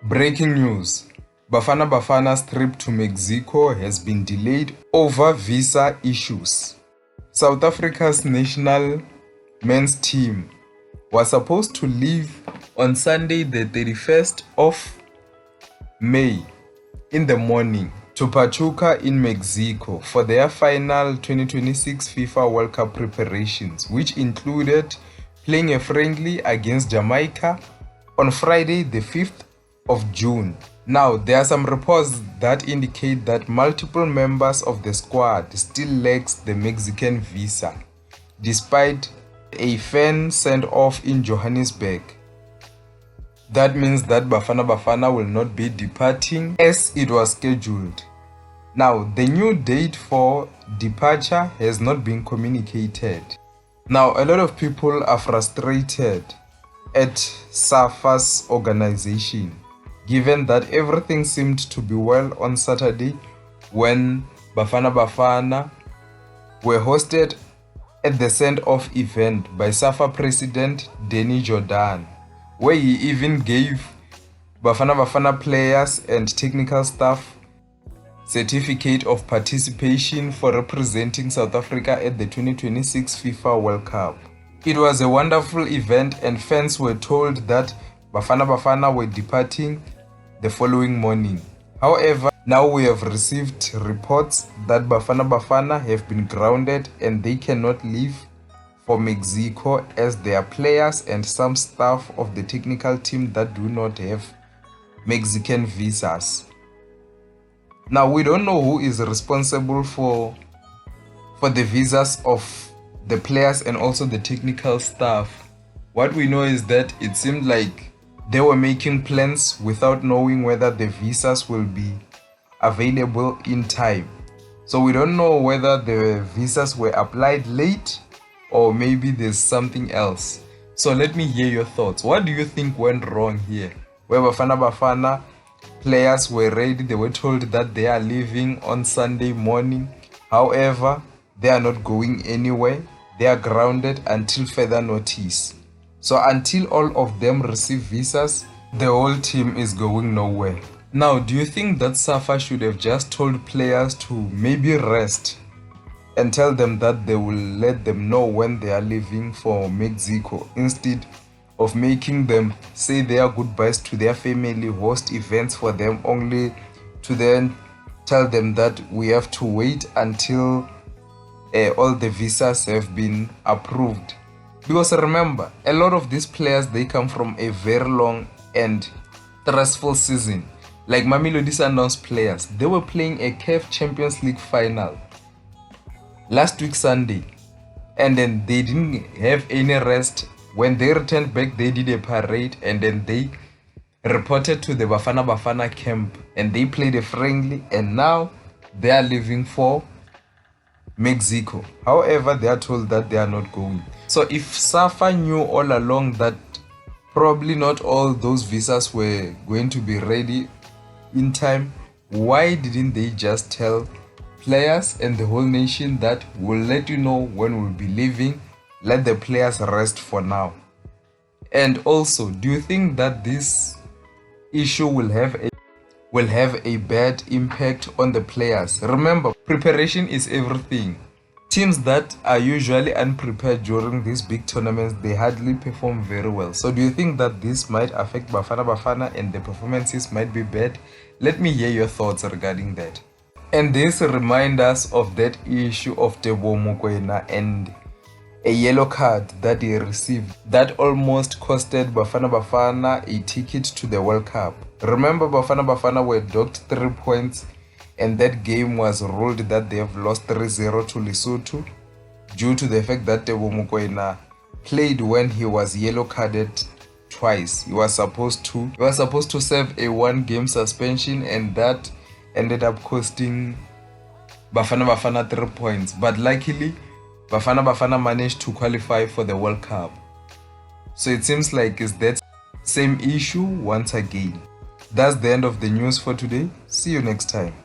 Breaking news. Bafana Bafana's trip to Mexico has been delayed over visa issues. South Africa's national men's team was supposed to leave on Sunday the 31st of May in the morning to Pachuca in Mexico for their final 2026 FIFA World Cup preparations, which included playing a friendly against Jamaica on Friday the 5th of June. Now, there are some reports that indicate that multiple members of the squad still lacks the Mexican visa, despite a fan sent off in Johannesburg. That means that Bafana Bafana will not be departing as it was scheduled. Now, the new date for departure has not been communicated. Now, a lot of people are frustrated at SAFA's organization, given that everything seemed to be well on Saturday when Bafana Bafana were hosted at the send-off event by SAFA President Danny Jordan, where he even gave Bafana Bafana players and technical staff certificate of participation for representing South Africa at the 2026 FIFA World Cup. It was a wonderful event and fans were told that Bafana Bafana were departing the following morning. However, now we have received reports that Bafana Bafana have been grounded and they cannot leave for Mexico as their players and some staff of the technical team that do not have Mexican visas. Now, we don't know who is responsible for the visas of the players and also the technical staff. What we know is that it seemed like they were making plans without knowing whether the visas will be available in time. So we don't know whether the visas were applied late or maybe there's something else. So let me hear your thoughts. What do you think went wrong here? Where Bafana Bafana players were ready, they were told that they are leaving on Sunday morning. However, they are not going anywhere. They are grounded until further notice. So until all of them receive visas, the whole team is going nowhere. Now, do you think that SAFA should have just told players to maybe rest and tell them that they will let them know when they are leaving for Mexico, instead of making them say their goodbyes to their family, host events for them, only to then tell them that we have to wait until all the visas have been approved? Because remember, a lot of these players, they come from a very long and stressful season. Like Mamelodi Sundowns players, they were playing a CAF Champions League final last week Sunday, and then they didn't have any rest. When they returned back, they did a parade and then they reported to the Bafana Bafana camp and they played a friendly, and now they are leaving for Mexico. However, they are told that they are not going. So if SAFA knew all along that probably not all those visas were going to be ready in time, why didn't they just tell players and the whole nation that we'll let you know when we'll be leaving? Let the players rest for now. And also, do you think that this issue will have a bad impact on the players? Remember, preparation is everything. Teams that are usually unprepared during these big tournaments, they hardly perform very well. So do you think that this might affect Bafana Bafana and the performances might be bad? Let me hear your thoughts regarding that. And this reminds us of that issue of Teboho Mokoena and a yellow card that he received that almost costed Bafana Bafana a ticket to the World Cup. Remember, Bafana Bafana were docked 3 points and that game was ruled that they have lost 3-0 to Lesotho due to the fact that Teboho Mokoena played when he was yellow carded twice. He was supposed to serve a 1-game suspension, and that ended up costing Bafana Bafana 3 points. But luckily, Bafana Bafana managed to qualify for the World Cup. So it seems like it's that same issue once again. That's the end of the news for today. See you next time.